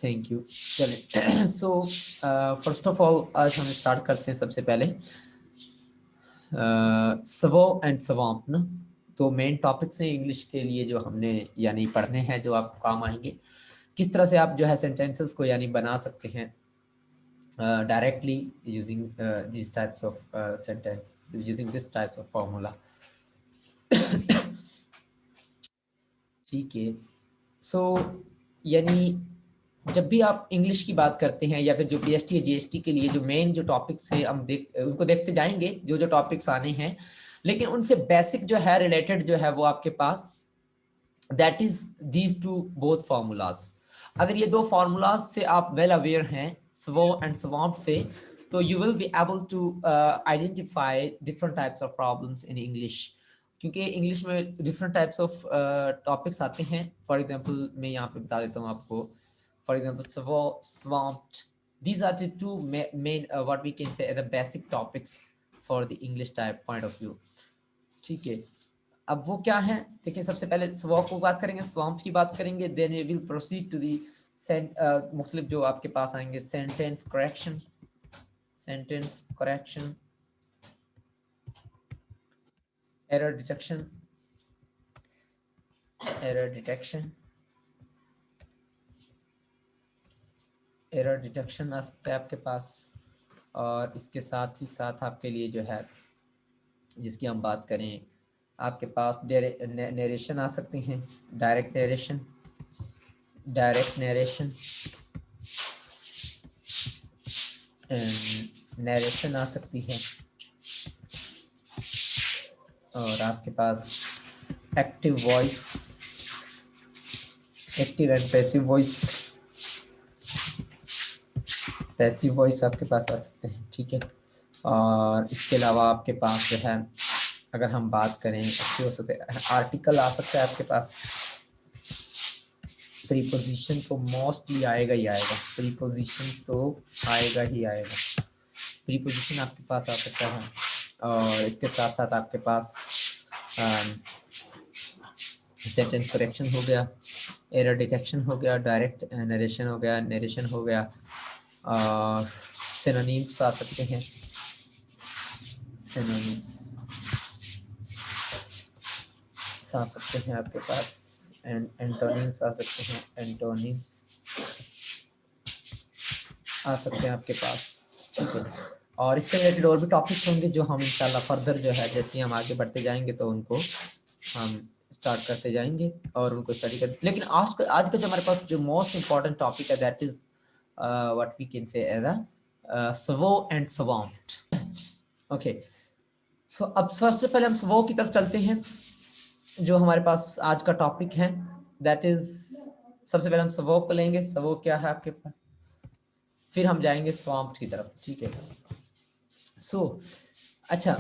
Thank you. चलिए so first of all आज हम स्टार्ट करते हैं सबसे पहले सवो एंड सवाम्प ना। तो मेन टॉपिक्स हैं इंग्लिश के लिए जो हमने यानी पढ़ने हैं, जो आपको काम आएंगे। किस तरह से आप जो है सेंटेंसेस को यानी बना सकते हैं directly using this types of sentence, using this types of formula. ठीक है। सो यानी जब भी आप इंग्लिश की बात करते हैं या फिर जो पीएसटी या जीएसटी के लिए जो मेन जो टॉपिक्स है हम उनको देखते जाएंगे, जो जो टॉपिक्स आने हैं, लेकिन उनसे बेसिक जो है रिलेटेड जो है वो आपके पास that is these two both formulas. अगर ये दो फार्मूलाज से आप वेल अवेयर हैं स्वो एंड स्वamp से, तो you will be able to identify different types of problems in English. क्योंकि इंग्लिश में डिफरेंट टाइप्स ऑफ टॉपिक्स आते हैं। फॉर एग्जांपल मैं यहाँ पे बता देता हूँ आपको। फॉर एग्जांपल स्वो, swamped, these are the two main what we can say as the basic topics for the English type point of view। ठीक है। अब वो क्या है, देखिए सबसे पहले स्वॉ को बात करेंगे, स्वamp की बात करेंगे, then we will proceed to the मुख्तलिफ जो आपके पास आएंगे sentence correction, sentence correction, error detection, error detection, error detection आ सकता है आपके पास। और इसके साथ ही साथ आपके लिए जो है जिसकी हम बात करें, आपके पास नरेशन आ सकती हैं, direct narration, direct narration narration आ सकती है। और आपके पास active voice, active and passive voice, passive voice आपके पास आ सकते हैं। ठीक है। और इसके अलावा आपके पास जो है अगर हम बात करें अच्छे हो सकते हैं, आर्टिकल आ सकता है आपके पास। प्रीपोजिशन तो मोस्टली आएगा ही आएगा, प्रीपोजिशन तो आएगा ही आएगा, प्रीपोजिशन आपके पास आ सकता है। और इसके साथ साथ आपके पास सेंटेंस करेक्शन हो गया, एरर डिटेक्शन हो गया, डायरेक्ट नरेशन हो गया, नरेशन हो गया, और सिनोनिम्स आ सकते हैं, सिनोनिम्स आ सकते हैं आपके पास, एंटोनिम्स आ सकते हैं, एंटोनिम्स आ सकते हैं आपके पास। ठीक है। और इससे रिलेटेड और भी टॉपिक्स होंगे जो हम इंशाल्लाह फर्दर जो है जैसे हम आगे बढ़ते जाएंगे तो उनको हम स्टार्ट करते जाएंगे और उनको स्टडी कर। लेकिन आज का जो हमारे पास जो मोस्ट इंपॉर्टेंट टॉपिक है that is what we can say as a SVO and स्वampt। Okay. So अब सबसे पहले हम स्वो की तरफ चलते हैं, जो हमारे पास आज का टॉपिक है दैट इज, सबसे पहले हम स्वो को लेंगे। स्वो क्या है आपके पास, फिर हम जाएंगे स्वamp की तरफ। ठीक है। सो अच्छा,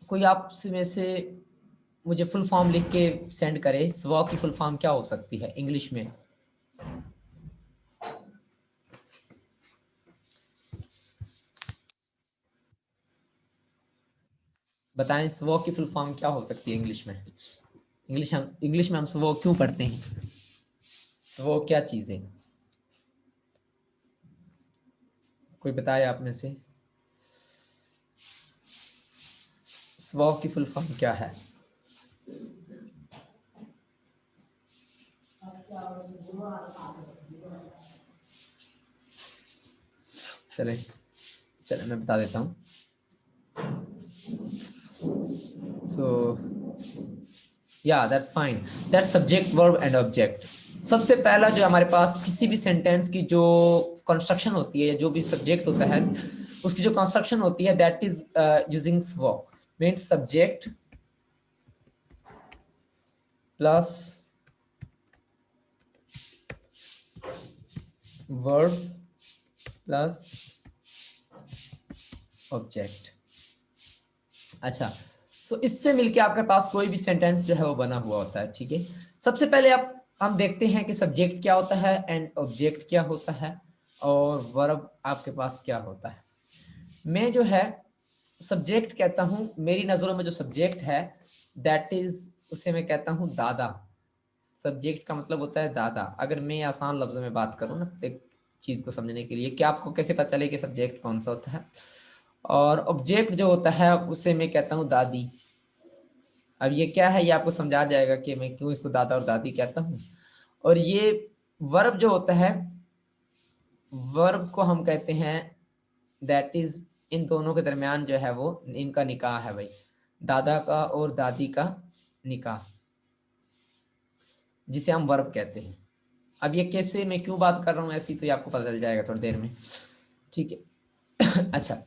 कोई आप में से मुझे फुल फॉर्म लिख के सेंड करे, स्वो की फुल फॉर्म क्या हो सकती है इंग्लिश में? बताएं स्वो की फुल फॉर्म क्या हो सकती है इंग्लिश में? इंग्लिश में हम स्वो क्यों पढ़ते हैं? स्वो क्या चीज है? कोई बताए आप में से, स्वो की फुल फॉर्म क्या है? चले चले मैं बता देता हूँ। सो या that's fine, that's subject verb and object. सबसे पहला जो हमारे पास किसी भी सेंटेंस की जो कंस्ट्रक्शन होती है, जो भी सब्जेक्ट होता है उसकी जो कंस्ट्रक्शन होती है दैट इज यूजिंग स्वो, means subject plus verb plus object. अच्छा, सो इससे मिलके आपके पास कोई भी सेंटेंस जो है वो बना हुआ होता है। ठीक है। सबसे पहले हम देखते हैं कि सब्जेक्ट क्या होता है एंड ऑब्जेक्ट क्या होता है और वर्ब आपके पास क्या होता है। मैं जो है सब्जेक्ट कहता हूँ, मेरी नज़रों में जो सब्जेक्ट है दैट इज, उसे मैं कहता हूँ दादा। सब्जेक्ट का मतलब होता है दादा। अगर मैं आसान लफ्जों में बात करूँ ना एक चीज को समझने के लिए, क्या आपको कैसे पता चले कि सब्जेक्ट कौन सा होता है। और ऑब्जेक्ट जो होता है उसे मैं कहता हूँ दादी। अब ये क्या है ये आपको समझा जाएगा कि मैं क्यों इसको दादा और दादी कहता हूँ। और ये वर्ब जो होता है, वर्ब को हम कहते हैं दैट इज, इन दोनों के दरमियान जो है वो इनका निकाह है भाई, दादा का और दादी का निकाह, जिसे हम वर्ब कहते हैं। अब ये कैसे, मैं क्यों बात कर रहा हूँ ऐसी, तो ये आपको पता चल जाएगा थोड़ी देर में, ठीक है। अच्छा,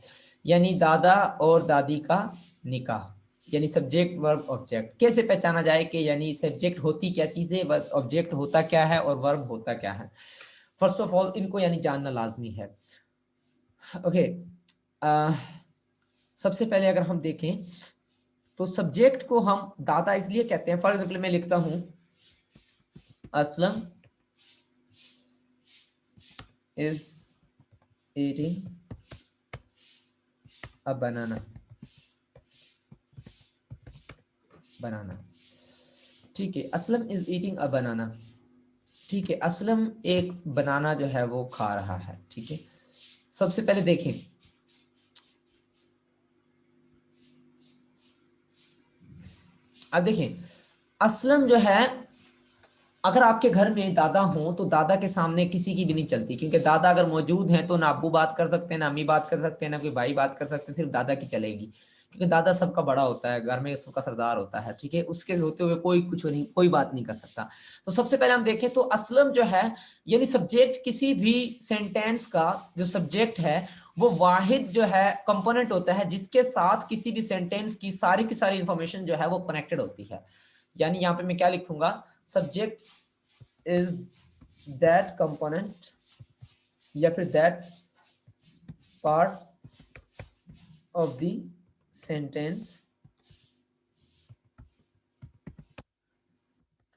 यानी दादा और दादी का निकाह, यानी सब्जेक्ट वर्ब ऑब्जेक्ट। कैसे पहचाना जाए कि यानी सब्जेक्ट होती क्या चीज़ है, ऑब्जेक्ट होता क्या है और वर्ब होता क्या है। फर्स्ट ऑफ ऑल इनको यानी जानना लाजमी है। ओके, सबसे पहले अगर हम देखें तो सब्जेक्ट को हम दादा इसलिए कहते हैं, फॉर एग्जाम्पल मैं लिखता हूं असलम इज ईटिंग अ बनाना, बनाना, ठीक है, असलम इज ईटिंग अ बनाना, ठीक है, असलम एक बनाना जो है वो खा रहा है, ठीक है। सबसे पहले देखें, अब देखें असलम जो है, अगर आपके घर में दादा हो तो दादा के सामने किसी की भी नहीं चलती, क्योंकि दादा अगर मौजूद हैं तो ना अब्बू बात कर सकते हैं, ना अम्मी बात कर सकते हैं, ना कोई भाई बात कर सकते हैं, सिर्फ दादा की चलेगी, क्योंकि दादा सबका बड़ा होता है, घर में सबका सरदार होता है, ठीक है, उसके होते हुए कोई कुछ नहीं, कोई बात नहीं कर सकता। तो सबसे पहले हम देखें तो असलम जो है, यानी सब्जेक्ट, किसी भी सेंटेंस का जो सब्जेक्ट है वो वाहिद जो है कंपोनेंट होता है जिसके साथ किसी भी सेंटेंस की सारी इंफॉर्मेशन जो है वो कनेक्टेड होती है। यानी यहाँ पे मैं क्या लिखूंगा, सब्जेक्ट इज दैट कंपोनेंट या फिर that part of the sentence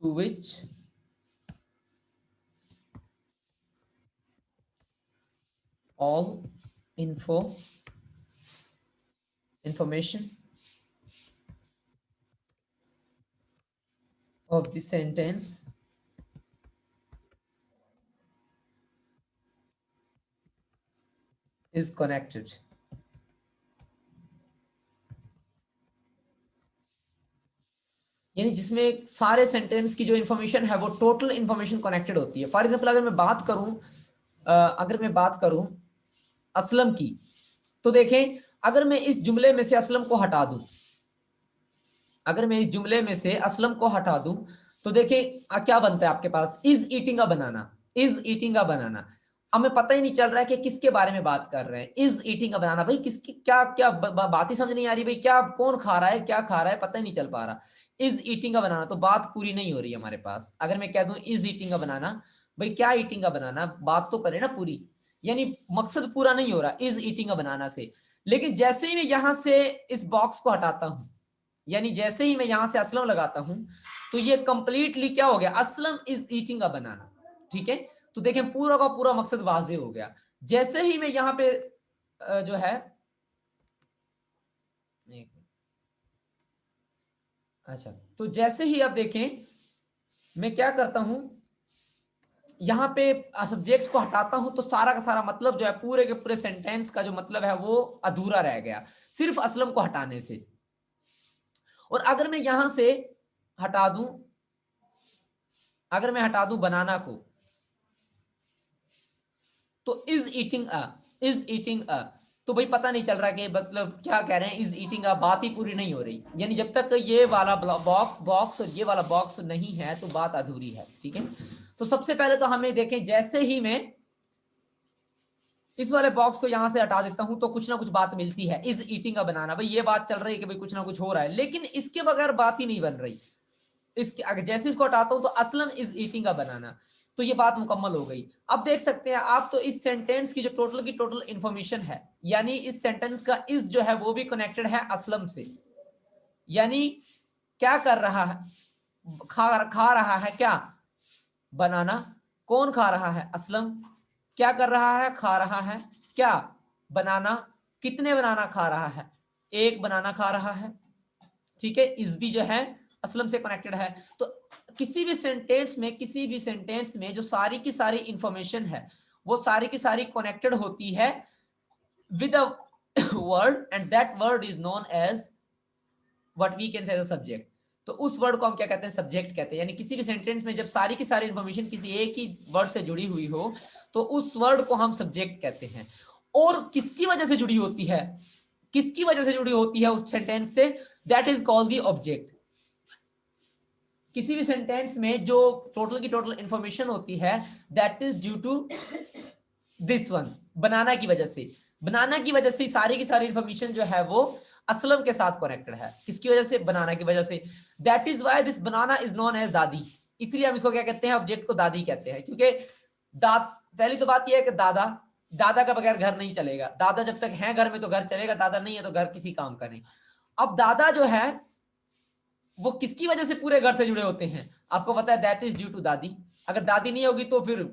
to which all information of the sentence is connected। यानी जिसमें सारे सेंटेंस की जो इंफॉर्मेशन है वो टोटल इंफॉर्मेशन कनेक्टेड होती है। फॉर एग्जाम्पल अगर मैं बात करूं असलम की, तो देखें अगर मैं इस जुमले में से असलम को हटा दूं, अगर मैं इस जुमले में से असलम को हटा दूं तो देखिए क्या बनता है आपके पास, is eating a banana, is eating a banana. अब हमें पता ही नहीं चल रहा है कि किसके बारे में बात कर रहे हैं, इज ईटिंग अ बनाना, भाई किसकी क्या क्या बात ही समझ नहीं आ रही, भाई क्या कौन खा रहा है, क्या खा रहा है, पता ही नहीं चल पा रहा। इज ईटिंग अ बनाना, तो बात पूरी नहीं हो रही है हमारे पास। अगर मैं कह दूं इज ईटिंग अ बनाना, भाई क्या ईटिंग अ बनाना, बात तो करे ना पूरी, यानी मकसद पूरा नहीं हो रहा इज ईटिंग अ बनाना से। लेकिन जैसे ही मैं यहां से इस बॉक्स को हटाता हूं, यानी जैसे ही मैं यहां से असलम लगाता हूं, तो ये कंप्लीटली क्या हो गया, असलम इज ईटिंग अ बनाना, ठीक है। तो देखें पूरा का पूरा मकसद वाजे हो गया। जैसे ही मैं यहां पे जो है, अच्छा, तो जैसे ही आप देखें मैं क्या करता हूं, यहां पे सब्जेक्ट को हटाता हूं तो सारा का सारा मतलब जो है, पूरे के पूरे सेंटेंस का जो मतलब है वो अधूरा रह गया सिर्फ असलम को हटाने से। और अगर मैं यहां से हटा दूं, अगर मैं हटा दूं बनाना को, तो इज ईटिंग अ, तो भाई पता नहीं चल रहा कि मतलब क्या कह रहे हैं, इज ईटिंग अ, बात ही पूरी नहीं हो रही। यानी जब तक ये वाला बॉक्स और ये वाला बॉक्स नहीं है तो बात अधूरी है, ठीक है। तो सबसे पहले तो हमें देखें, जैसे ही मैं इस वाले बॉक्स को यहां से हटा देता हूं तो कुछ ना कुछ बात मिलती है, इज ईटिंग का बनाना, भाई ये बात चल रही है कि भाई कुछ ना कुछ हो रहा है, लेकिन इसके बगैर बात ही नहीं बन रही। इसके अगर जैसे इसको हटाता हूं तो असलन इज ईटिंग का बनाना, तो ये बात मुकम्मल हो गई। अब देख सकते हैं आप, तो इस सेंटेंस की टोटल इंफॉर्मेशन है, यानी इस सेंटेंस का इस जो है वो भी कनेक्टेड है असलम से। यानी क्या कर रहा है, खा रहा है क्या, बनाना। कौन खा रहा है, असलम। क्या कर रहा है, खा रहा है क्या, बनाना। कितने बनाना खा रहा है, एक बनाना खा रहा है, ठीक है। इस भी जो है असलम से कनेक्टेड है। तो किसी भी सेंटेंस में जो सारी की सारी इंफॉर्मेशन है वो सारी की सारी कनेक्टेड होती है with a word, and that word is known as what we can say as a subject. तो उस वर्ड को हम क्या कहते हैं? सब्जेक्ट कहते हैं। यानी किसी भी सेंटेंस में जब सारी की सारी इंफॉर्मेशन किसी एक ही वर्ड से जुड़ी हुई हो तो उस वर्ड को हम सब्जेक्ट कहते हैं। और किसकी वजह से जुड़ी होती है, किसकी वजह से जुड़ी होती है उस सेंटेंस से? That is called the object. किसी भी सेंटेंस में जो टोटल की टोटल इंफॉर्मेशन होती है that is due to this one, बनाना की वजह से। बनाना की वजह से सारी की सारी इंफॉर्मेशन जो है वो असलम के साथ कनेक्टेड है। किसकी वजह से? बनाना की वजह से। That is why this banana is known as दादी। इसलिए हम इसको क्या कहते हैं? ऑब्जेक्ट को दादी कहते हैं। क्योंकि पहली तो बात यह है कि दादा का बगैर घर नहीं चलेगा। दादा जब तक है घर में तो घर चलेगा, दादा नहीं है तो घर किसी काम का नहीं। अब दादा जो है वो किसकी वजह से पूरे घर से जुड़े होते हैं? आपको पता है दैट इज ड्यू टू दादी। अगर दादी नहीं होगी तो फिर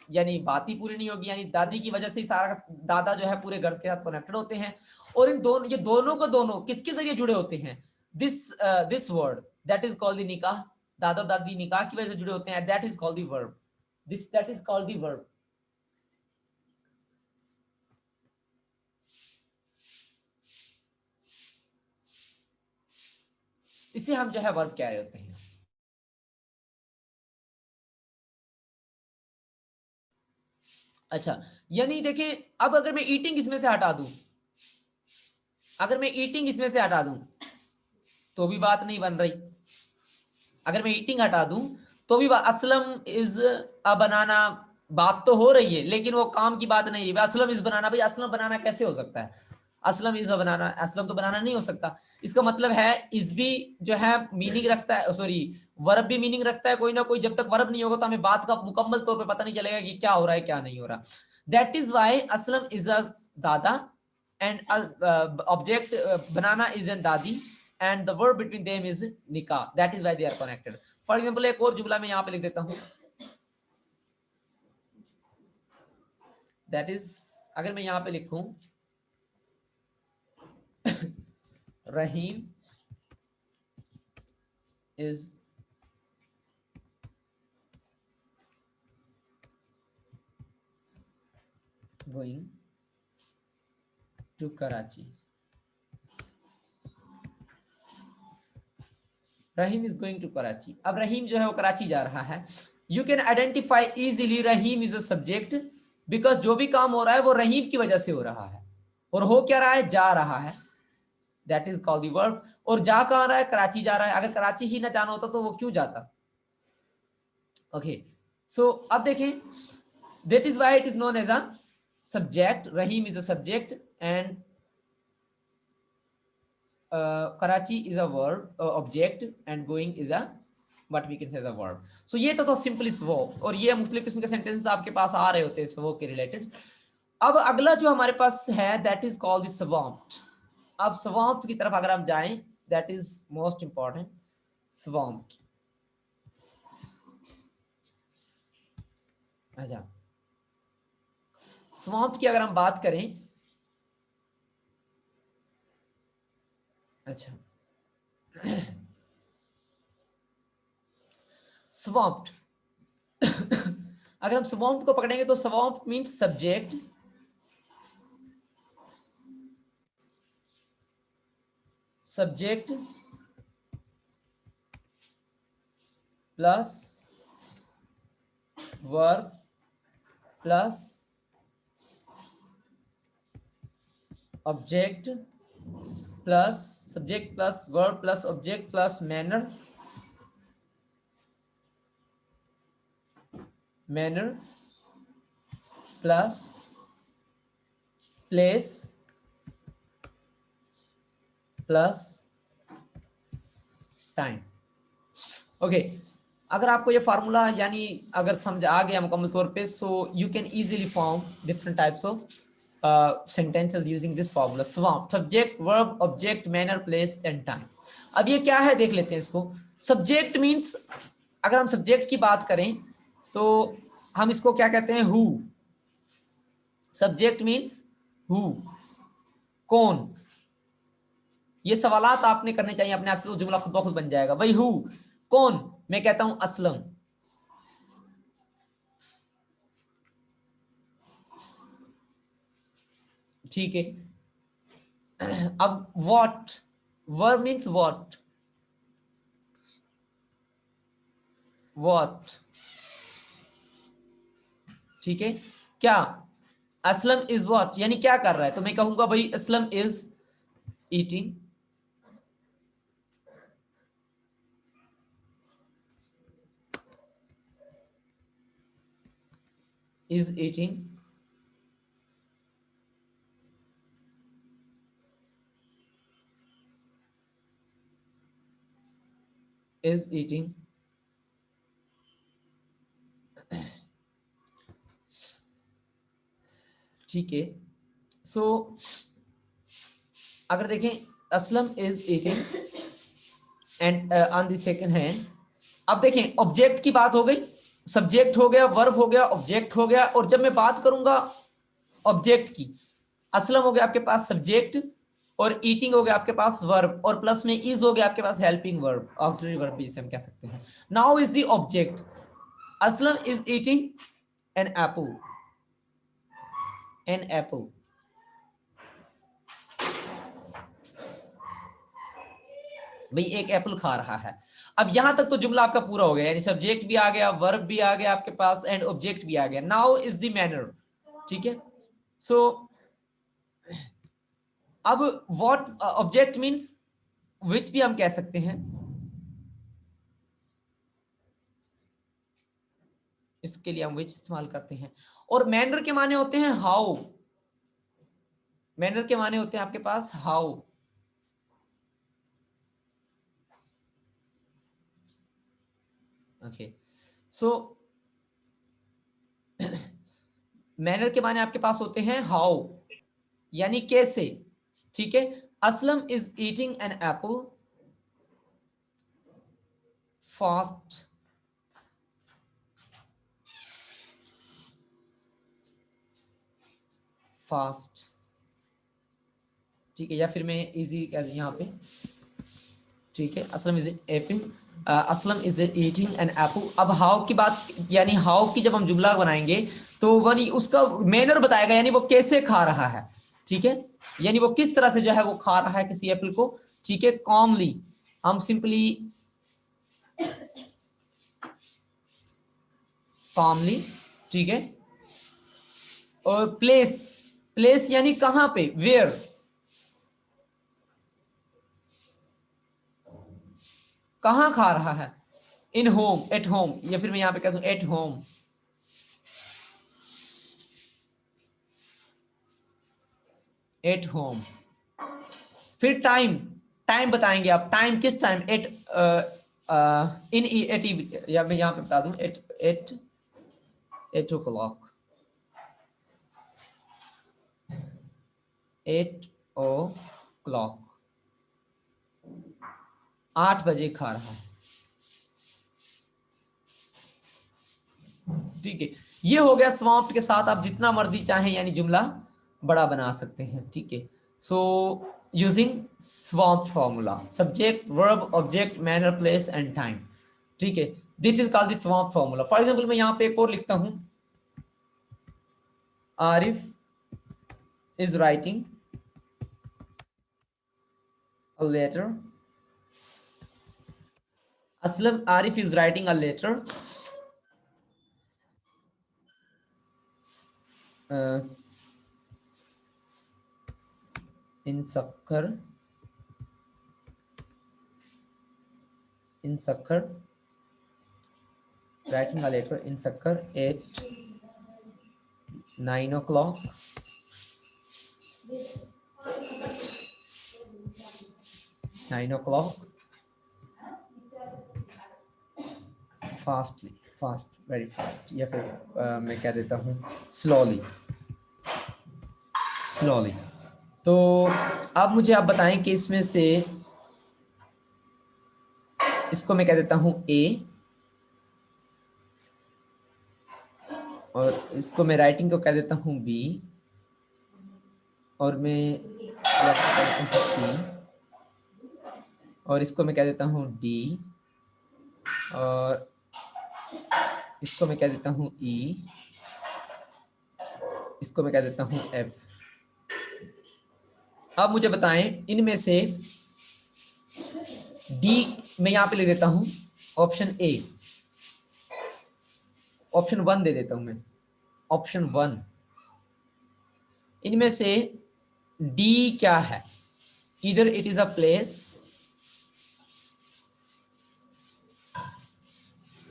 यानी बात ही पूरी नहीं होगी। यानी दादी की वजह से ही सारा दादा जो है पूरे घर के साथ कनेक्टेड होते हैं। और इन दोनों, ये दोनों को दोनों किसके जरिए जुड़े होते हैं? This word that is called the निकाह। दादा और दादी निकाह की वजह से जुड़े होते हैं, that is called the verb. That is called the verb. इसे हम जो है वर्ब कह रहे होते हैं। अच्छा, यानी देखिए अब अगर मैं ईटिंग इसमें से हटा दूं, अगर मैं ईटिंग इसमें से हटा दूं तो भी बात नहीं बन रही। अगर मैं ईटिंग हटा दूं तो भी असलम इज अ बनाना, बात तो हो रही है लेकिन वो काम की बात नहीं है। असलम इज बनाना, भाई असलम बनाना कैसे हो सकता है? असलम इज अ बनाना, असलम तो बनाना नहीं हो सकता। इसका मतलब है इज भी जो है मीनिंग रखता है, सॉरी वर्ब भी मीनिंग रखता है कोई ना कोई। जब तक वर्ब नहीं होगा तो हमें बात का मुकम्मल तौर पे पता नहीं चलेगा कि क्या हो रहा है क्या नहीं हो रहा। That is why Aslam is a दादा and object banana is in dadi and the verb between them is nikah. That is why they are connected. For example, एक और जुमला मैं यहाँ पे लिख देता हूँ। That is, अगर मैं यहाँ पे लिखूं Rahim is going to Karachi. Rahim is going to Karachi. अब रहीम जो है वो कराची जा रहा है। You can identify easily Rahim is a subject because जो भी काम हो रहा है वो रहीम की वजह से हो रहा है। और हो क्या रहा है? जा रहा है। That is called the verb. और जा कहाँ रहा है? कराची जा रहा है। अगर कराची ही ना जाना होता तो वो क्यों जाता? ओके, सो अब देखें, that is why it is known as a subject. Rahim is a subject and Karachi is a verb object and going is a what we can say the verb. So ये तो simple इस वो, और ये मुख्तलिफ किस्म के सेंटेंसेस आपके पास आ रहे होते हैं इस वो के रिलेटेड। अब अगला जो हमारे पास है दैट इज कॉल्ड द स्वैम्प्ड। अब स्वैम्प्ड की तरफ अगर हम जाएं दैट इज मोस्ट इंपॉर्टेंट। स्वैम्प्ड, अच्छा स्वैम्प्ड की अगर हम बात करें, अच्छा स्वैम्प्ड अगर हम स्वैम्प्ड को पकड़ेंगे तो स्वैम्प्ड means subject subject plus verb plus object plus subject plus verb plus object plus manner plus place plus time. Okay, अगर आपको ये फार्मूला यानी अगर समझ आ गया मुकम्मल तौर पे, so you can easily form different types of sentences using this formula swamp subject verb object manner place and time। अब ये क्या है देख लेते हैं इसको। सब्जेक्ट मींस, अगर हम सब्जेक्ट की बात करें तो हम इसको क्या कहते हैं? हु। सब्जेक्ट मींस हु, कौन। ये सवालात आपने करने चाहिए अपने आप से, तो जुमला खुद ब खुद बन जाएगा। भाई हु, कौन, मैं कहता हूं असलम। ठीक है। अब what, verb means what, what, ठीक है। क्या, असलम इज व्हाट, यानी क्या कर रहा है, तो मैं कहूंगा भाई Aslam is eating, is eating, is eating. ठीक है। सो अगर देखें, Aslam is eating and on the second hand, अब देखें ऑब्जेक्ट की बात हो गई, सब्जेक्ट हो गया, वर्ब हो गया, ऑब्जेक्ट हो गया, और जब मैं बात करूंगा ऑब्जेक्ट की, असलम हो गया आपके पास सब्जेक्ट, और ईटिंग हो गया आपके पास वर्ब, और प्लस में इज हो गया आपके पास हेल्पिंग वर्ब, ऑक्सिलरी वर्ब भी इसे हम कह सकते हैं। Now is the object, Aslam is eating an apple, an apple. भाई एक एप्पल खा रहा है। अब यहां तक तो जुमला आपका पूरा हो गया, यानी सब्जेक्ट भी आ गया, वर्ब भी आ गया आपके पास, एंड ऑब्जेक्ट भी आ गया। नाउ इज द मैनर, ठीक है। सो अब व्हाट ऑब्जेक्ट मींस विच भी हम कह सकते हैं, इसके लिए हम विच इस्तेमाल करते हैं। और मैनर के माने होते हैं हाउ, मैनर के माने होते हैं आपके पास हाउ। ओके, सो मैनर के माने आपके पास होते हैं हाउ, यानी कैसे, ठीक है। Aslam is eating an Apple fast, fast, ठीक है। या फिर मैं इजी यहाँ पे, ठीक है, Aslam is aping, Aslam is eating an Apple. अब हाउ की बात, यानी हाउ की जब हम जुमला बनाएंगे तो वही उसका मैनर बताएगा, यानी वो कैसे खा रहा है, ठीक है, यानी वो किस तरह से जो है वो खा रहा है किसी एप्पल को, ठीक है। कॉमली, हम सिंपली कॉमली, ठीक है। और प्लेस, प्लेस यानी कहां पे, वेयर, कहां खा रहा है, इन होम, एट होम, या फिर मैं यहां पे कह दूं एट होम, एट होम। फिर टाइम, टाइम बताएंगे आप, टाइम किस टाइम, एट इन एट, या मैं यहां पे बता दूं एट, एट, एट ओ क्लॉक, एट ओ क्लॉक, 8 बजे खा रहा है, ठीक है। ये हो गया स्वॉफ्ट के साथ आप जितना मर्जी चाहें यानी जुमला बड़ा बना सकते हैं, ठीक है। So using swoft formula, subject verb object manner place and time, ठीक है। This is called the swoft formula. For example मैं यहाँ पे एक और लिखता हूं, Arif is writing a letter, Aslam Arif is writing a letter uh, in Sakkar, in Sakkar, writing a letter in Sakkar at 9 o'clock, 9 o'clock, fastly, fast, very fast, या फिर मैं कह देता हूँ स्लोली, स्लोली। तो अब मुझे आप बताएं कि इसमें से, इसको मैं कह देता हूँ ए, और इसको मैं राइटिंग को कह देता हूँ बी, और मैं सी, और इसको मैं कह देता हूँ डी, और इसको मैं कह देता हूँ ई, इसको मैं कह देता हूँ एफ। अब मुझे बताएं इनमें से डी मैं यहां पे लिख देता हूं ऑप्शन ए, ऑप्शन वन दे देता हूं मैं, ऑप्शन वन। इनमें से डी क्या है? इधर it is a place,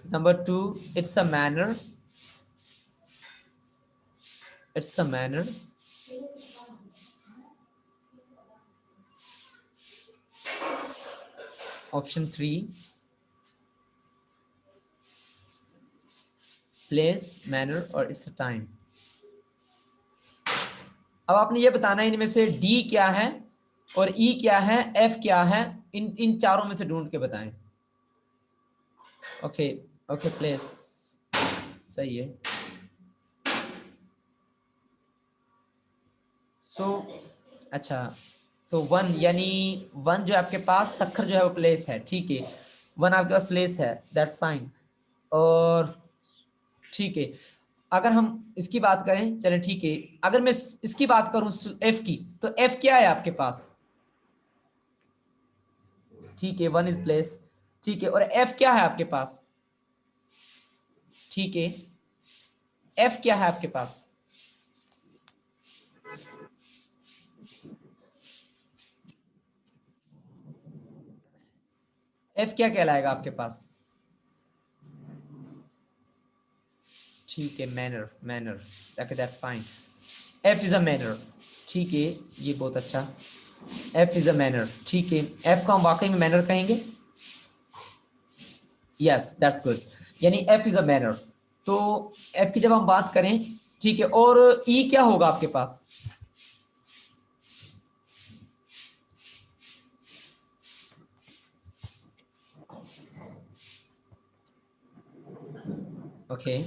number two it's a manner, it's a manner, option three place, manner और इट्स अ टाइम। अब आपने ये बताना है इनमें से डी क्या है और ई क्या है, एफ क्या है, इन चारों में से ढूंढ के बताएं। ओके, ओके प्लेस सही है। सो अच्छा, तो वन यानी वन जो है आपके पास, सखर जो है वो प्लेस है, ठीक है, वन आपके पास प्लेस है, दैट्स फाइन। और ठीक है, अगर हम इसकी बात करें, चलें ठीक है, अगर मैं इसकी बात करूं एफ की, तो एफ क्या है आपके पास? ठीक है, वन इज प्लेस, ठीक है, और एफ क्या है आपके पास? ठीक है, एफ क्या है आपके पास? एफ क्या कहलाएगा आपके पास? ठीक है, manner, manner, okay that's fine, F is a manner, ठीक है, ये बहुत अच्छा, एफ इज अ मैनर, ठीक है, एफ को हम वाकई में मैनर कहेंगे, यस दैट्स गुड, यानी एफ इज अ मैनर। तो एफ की जब हम बात करें, ठीक है, और ई क्या होगा आपके पास? Okay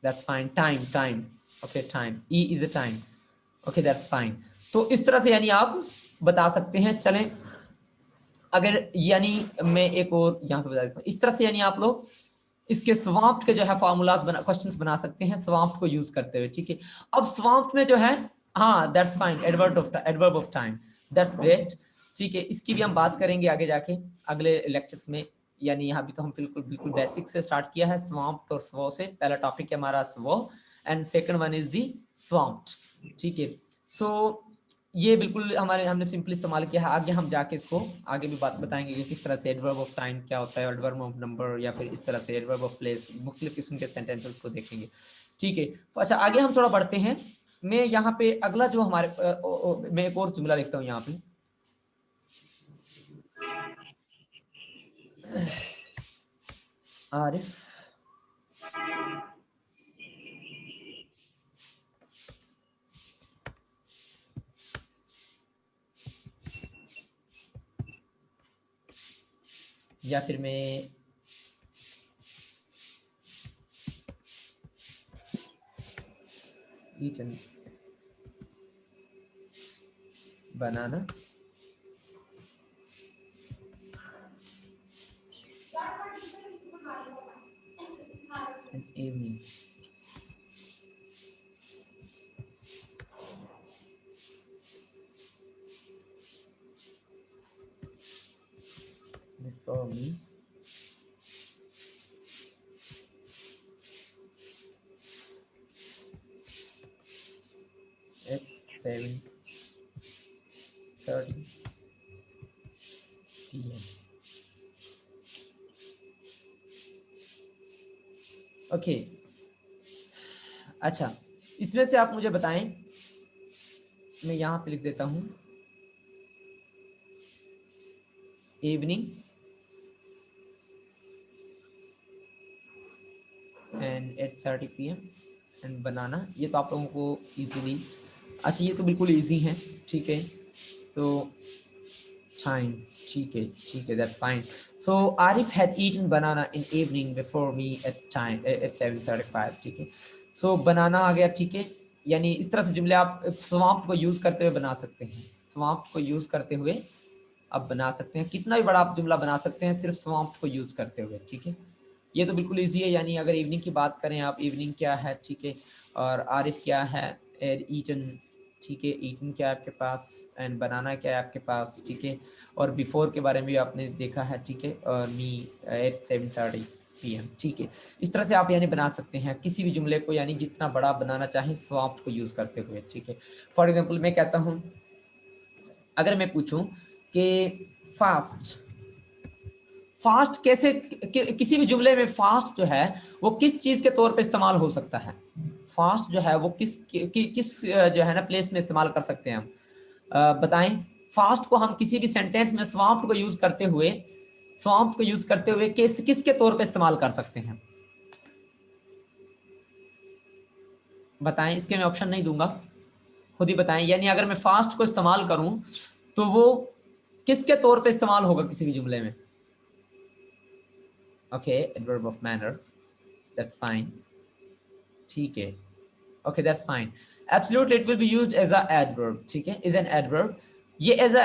that's fine, time, time, okay time, E is a time, okay that's fine. तो इस तरह से यानी आप बता सकते हैं। चलें, अगर यानी मैं एक और यहाँ पे बता देता हूँ, इस तरह से यानी आप लोग इसके स्वाम्प के जो है फॉर्मूलाज बना, क्वेश्चंस बना सकते हैं स्वाम्प को यूज करते हुए, ठीक है। अब स्वाम्प में जो है, हाँ that's fine, adverb of time, that's great, ठीक है, इसकी भी हम बात करेंगे आगे जाके अगले लेक्चर्स में। यानी यहाँ भी तो हम बिल्कुल बिल्कुल बेसिक से स्टार्ट किया है, स्वाम्प और स्वो से। पहला टॉपिक है हमारा स्वो and second one is the swamp, ठीक है। सो ये बिल्कुल हमारे हमने सिंपल इस्तेमाल किया है। आगे हम जाके इसको आगे भी बात बताएंगे कि किस तरह से एडवर्ब ऑफ टाइम क्या होता है, एडवर्ब ऑफ नंबर, या फिर इस तरह से एडवर्ब ऑफ प्लेस, मुख्तलिफ किस्म के सेंटेंसेस को देखेंगे, ठीक है। तो अच्छा, आगे हम थोड़ा बढ़ते हैं। मैं यहाँ पे अगला जो हमारे मैं एक और जुमला लिखता हूँ यहाँ पे, आरिफ या फिर मैं eaten banana an evening, before me at 7:30 PM। Okay, अच्छा, इसमें से आप मुझे बताएं, मैं यहाँ पे लिख देता हूँ इवनिंग एंड 8:30 PM एंड बनाना। ये तो आप लोगों को इजीली, अच्छा ये तो बिल्कुल इजी है, ठीक है। तो टाइम, ठीक है that's fine. So Arif had eaten banana in evening before me at time at 7:35, ठीक है। सो बनाना आ गया, ठीक है, यानी इस तरह से जुमले आप स्वाम्प को यूज करते हुए बना सकते हैं, स्वाम्प को यूज करते हुए आप बना सकते हैं, कितना भी बड़ा आप जुमला बना सकते हैं सिर्फ स्वैम्प्ड को यूज़ करते हुए, ठीक है। ये तो बिल्कुल ईजी है। यानी अगर इवनिंग की बात करें आप, इवनिंग क्या है, ठीक है, और आरिफ क्या है, ईटन, ठीक है, ईटन क्या है आपके पास, एंड बनाना क्या है आपके पास, ठीक है, और बिफोर के बारे में भी आपने देखा है, ठीक है, और मी एट 7:30 PM, ठीक है। इस तरह से आप यानी बना सकते हैं किसी भी जुमले को, यानी जितना बड़ा बनाना चाहें स्वैम्प्ड को यूज़ करते हुए, ठीक है। फॉर एग्जाम्पल मैं कहता हूँ, अगर मैं पूछूं कि फास्ट, फास्ट कैसे किसी भी जुमले में फास्ट जो है वो किस चीज के तौर पे इस्तेमाल हो सकता है, फास्ट जो है वो किस जो है ना प्लेस में इस्तेमाल कर सकते हैं हम, बताएं। फास्ट को हम किसी भी सेंटेंस में स्वैम्प्ड को यूज करते हुए, स्वैम्प्ड को यूज करते हुए किसके तौर पे इस्तेमाल कर सकते हैं, बताएं। इसके मैं ऑप्शन नहीं दूंगा, खुद ही बताएं। यानी अगर मैं फास्ट को इस्तेमाल करूं तो वो किसके तौर पे इस्तेमाल होगा किसी भी जुमले में। Okay, adverb of manner, that's fine, ठीक है। Okay, that's fine. Absolute it will be used as a adverb, ठीक है, इज एन एडवर्ब। ये एज अ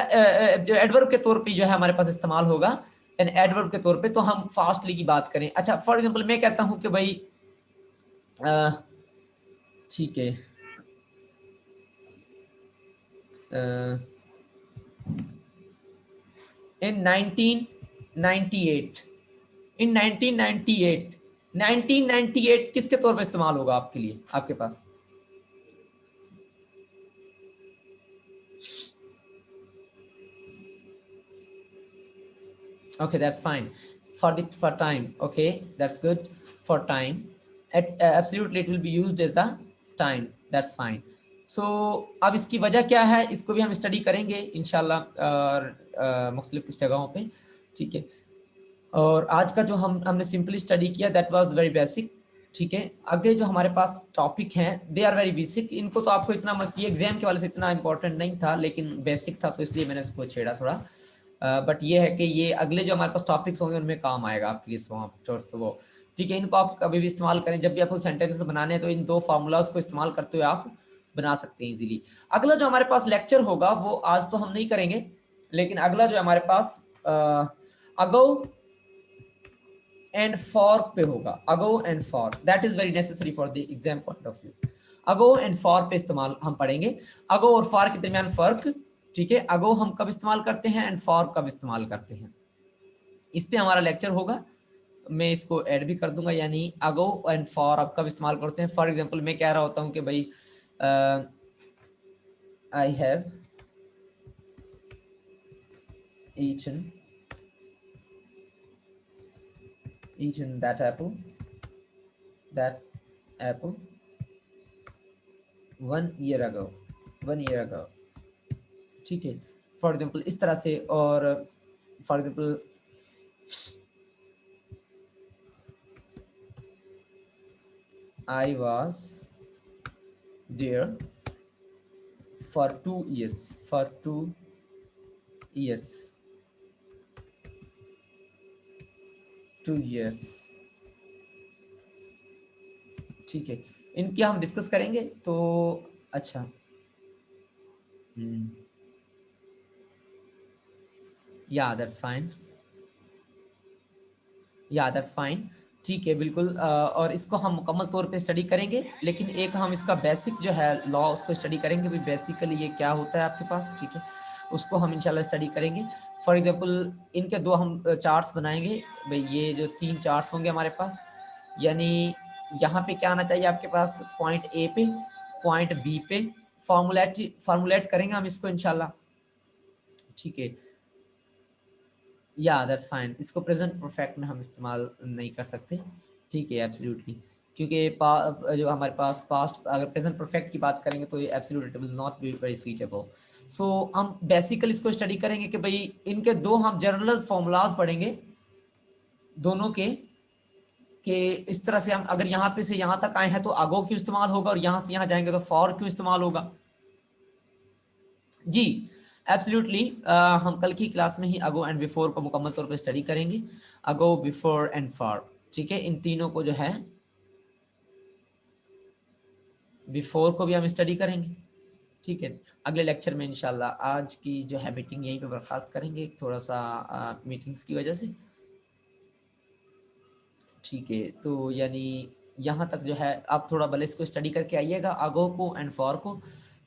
एडवर्ब के तौर पे जो है हमारे पास इस्तेमाल होगा, एन एडवर्ब के तौर पे। तो हम फास्टली की बात करें, अच्छा फॉर एग्जांपल मैं कहता हूं कि भाई ठीक है, इन 1998, इन 1998, 1998 किसके तौर पे इस्तेमाल होगा आपके लिए, आपके पास। Okay, that's fine. For time, okay, that's good. For time, absolutely it will be used as a time. That's fine. So अब इसकी वजह क्या है, इसको भी हम स्टडी करेंगे इंशाल्लाह और मुख्तलिफ जगहों पे, ठीक है। और आज का जो हमने सिंपली स्टडी किया दैट वाज वेरी बेसिक, ठीक है। आगे जो हमारे पास टॉपिक हैं दे आर वेरी बेसिक, इनको तो आपको इतना मस्त, ये एग्जाम के वाले से इतना इंपॉर्टेंट नहीं था लेकिन बेसिक था तो इसलिए मैंने इसको छेड़ा थोड़ा। बट ये है कि ये अगले जो हमारे पास टॉपिक्स होंगे उनमें काम आएगा आपके लिए वो, ठीक है। इनको आप कभी भी इस्तेमाल करें, जब भी आपको सेंटेंस बनाने हैं तो इन दो फार्मूलाज को इस्तेमाल करते हुए आप बना सकते हैं इजीली। अगला जो हमारे पास लेक्चर होगा वो आज तो हम नहीं करेंगे, लेकिन अगला जो हमारे पास अगो एंड फॉर पे होगा। Ago and for, that is very necessary for the exam point of view. Ago and for पे इस्तेमाल हम पढ़ेंगे, अगो और फॉर के दरमियान फर्क, ठीक है। अगो हम कब इस्तेमाल करते हैं एंड फॉर कब इस्तेमाल करते हैं, इस पे हमारा लेक्चर होगा। मैं इसको ऐड भी कर दूंगा, यानी अगो एंड फॉर आप कब इस्तेमाल करते हैं। फॉर एग्जांपल मैं कह रहा होता हूँ कि भाई I have eaten that apple 1 year ago, 1 year ago, ठीक है। फॉर एग्जाम्पल इस तरह से, और for example I was there for 2 years, for 2 years, 2 years, ठीक है। इनकी हम डिस्कस करेंगे तो अच्छा, या दैट्स फाइन, या दैट्स फाइन, ठीक है बिल्कुल। और इसको हम मुकम्मल तौर पे स्टडी करेंगे, लेकिन एक हम इसका बेसिक जो है लॉ उसको स्टडी करेंगे भी, बेसिकली ये क्या होता है आपके पास, ठीक है, उसको हम इंशाल्लाह स्टडी करेंगे। फॉर एग्जांपल इनके दो हम चार्ट्स बनाएंगे भाई, ये जो 3 चार्ट्स होंगे हमारे पास, यानी यहाँ पे क्या आना चाहिए आपके पास, पॉइंट ए पे, पॉइंट बी पे, फार्मूलेट करेंगे हम इसको इंशाल्लाह, ठीक है। या दैट्स फाइन, इसको प्रेजेंट परफेक्ट में हम इस्तेमाल नहीं कर सकते, ठीक है, एब्सोल्युटली, क्योंकि जो हमारे पास पास्ट, अगर प्रेजेंट परफेक्ट की बात करेंगे तो ये absolutely will not be very suitable. So हम बेसिकली इसको स्टडी करेंगे कि भाई इनके दो हम जनरल फॉर्मूलाज पढ़ेंगे दोनों के, कि इस तरह से हम अगर यहाँ पे से यहाँ तक आए हैं तो अगो क्यों इस्तेमाल होगा, और यहाँ से यहाँ जाएंगे तो फॉर क्यों इस्तेमाल होगा। जी एब्सोल्युटली, हम कल की क्लास में ही अगो एंड बिफोर को मुकम्मल तौर पे स्टडी करेंगे, अगो बिफोर एंड फॉर, ठीक है। इन तीनों को जो है, बिफोर को भी हम स्टडी करेंगे, ठीक है, अगले लेक्चर में इंशाल्लाह आज की जो है मीटिंग यहीं पे बर्खास्त करेंगे, थोड़ा सा मीटिंग्स की वजह से। ठीक है, तो यानी यहाँ तक जो है आप थोड़ा भले इसको स्टडी करके आइएगा आगो को एंड फॉर को,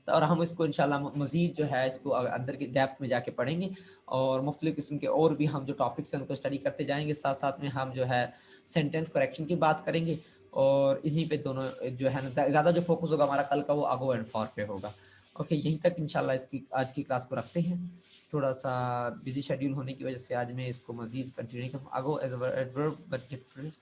और हम इसको इंशाल्लाह मज़ीद जो है इसको अंदर की डेप्थ में जाके पढ़ेंगे, और मुख्तलिफ़ किस्म के और भी हम जो टॉपिक्स हैं उनको स्टडी करते जाएंगे। साथ साथ में हम जो है सेंटेंस करेक्शन की बात करेंगे, और इन्हीं पे दोनों जो है ना ज़्यादा जो फोकस होगा हमारा कल का वो आगो एंड फॉर पे होगा। ओके, यहीं तक इंशाल्लाह इसकी आज की क्लास को रखते हैं। थोड़ा सा बिजी शेड्यूल होने की वजह से आज मैं इसको मज़ीद कंटिन्यू नहीं कर, ago as a adverb but different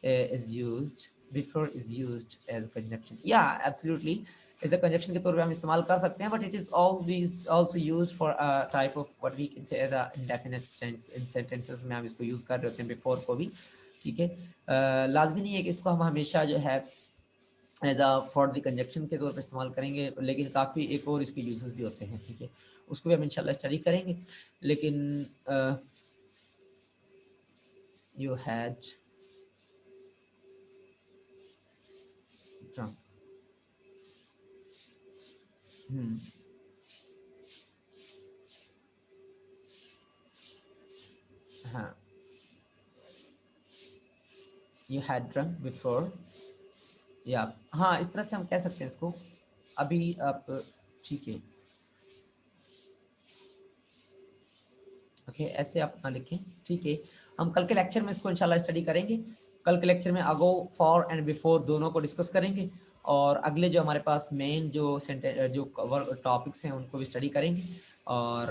is used before is used as conjunction, yeah absolutely, as a conjunction के तौर पे हम इस्तेमाल कर सकते हैं, but it is always also used for a type of what we can say as a indefinite tense in sentences में हम इसको यूज कर रहे होते हैं before को भी। ठीक है, लाजमी नहीं है कि इसको हम हमेशा जो है as a for the conjunction के तौर पे इस्तेमाल करेंगे, लेकिन काफ़ी एक और इसके यूजेस भी होते हैं। ठीक है, उसको भी हम इंशाल्लाह स्टडी करेंगे। लेकिन यू हैड drunk, हाँ, यू हैड ड्रंक बिफोर, या हाँ इस तरह से हम कह सकते हैं इसको। अभी आप ठीक है, ओके ऐसे आप ना लिखें। ठीक है, हम कल के लेक्चर में इसको इंशाल्लाह स्टडी करेंगे। कल के लेक्चर में अगो फॉर एंड बिफोर दोनों को डिस्कस करेंगे, और अगले जो हमारे पास मेन जो जो टॉपिक्स हैं उनको भी स्टडी करेंगे। और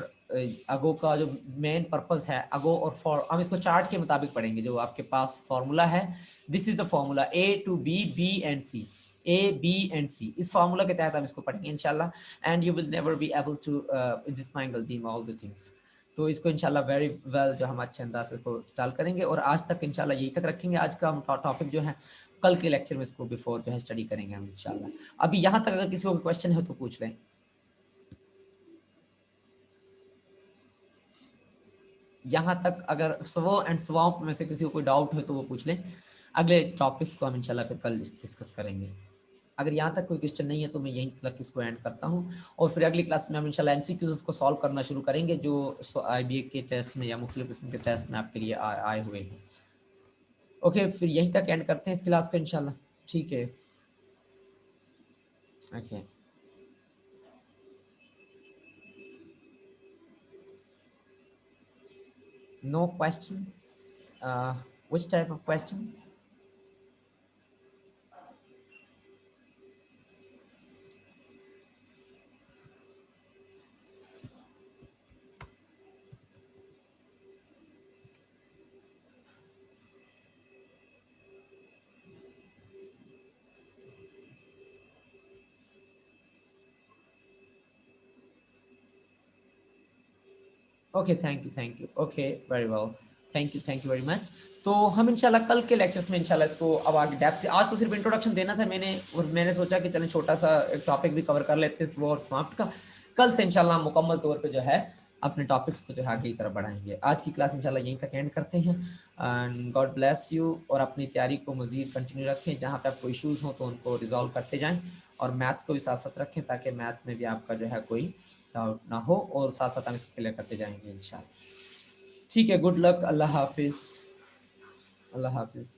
अगो का जो मेन पर्पस है अगो और फॉर, हम इसको चार्ट के मुताबिक पढ़ेंगे। जो आपके पास फॉर्मूला है, this is the formula A to B, B and C, A B and C, इस फार्मूला के तहत हम इसको पढ़ेंगे इंशाल्लाह। And you will never be able to dismingle them all the things. तो इसको इंशाल्लाह वेरी वेल जो हम अच्छे अंदाज से इसको चाल करेंगे, और आज तक इंशाल्लाह यही तक रखेंगे। आज का हम टॉपिक जो है कल के लेक्चर में इसको बिफोर जो है स्टडी करेंगे हम इंशाल्लाह। अभी यहाँ तक अगर किसी को क्वेश्चन है तो पूछ लें। यहाँ तक अगर स्व एंड स्वॉप में से किसी को कोई डाउट है तो वो पूछ लें। अगले टॉपिक्स को हम इंशाल्लाह फिर कल डिस्कस करेंगे। अगर यहाँ तक कोई क्वेश्चन नहीं है तो मैं यहीं तक इसको एंड करता हूँ, और फिर अगली क्लास में हम इंशाल्लाह एमसीक्यूज को सॉल्व करना शुरू करेंगे जो आईबीए के टेस्ट में या मुख्तलिफ किस्म के टेस्ट में आपके लिए आए हुए हैं। ओके, फिर यहीं तक एंड करते हैं इस क्लास को इंशाल्लाह। ठीक है, okay, no questions, which type of questions? Okay, thank you, okay very well, thank you very much. तो हम इंशाल्लाह कल के लेक्चर्स में इंशाल्लाह इसको अब आगे डेप्थ, आज तो सिर्फ इंट्रोडक्शन देना था मैंने, और मैंने सोचा कि चलें छोटा सा एक टॉपिक भी कवर कर लेते हैं वो और समाप्त का। कल से इंशाल्लाह हम मुकम्मल तौर पे जो है अपने टॉपिक्स को जो है आगे की तरफ बढ़ाएंगे। आज की क्लास इंशाल्लाह यहीं तक एंड करते हैं, एंड गॉड ब्लेस यू। और अपनी तैयारी को मज़ीद कंटिन्यू रखें, जहाँ पे आपको इश्यूज़ हों तो उनको रिजॉल्व करते जाएँ, और मैथ्स को भी साथ साथ रखें ताकि मैथ्स में भी आपका जो है कोई डाउट ना हो, और साथ साथ हम इसको क्लियर करते जाएंगे इंशाल्लाह। ठीक है, गुड लक, अल्लाह हाफिज़, अल्लाह हाफिज़।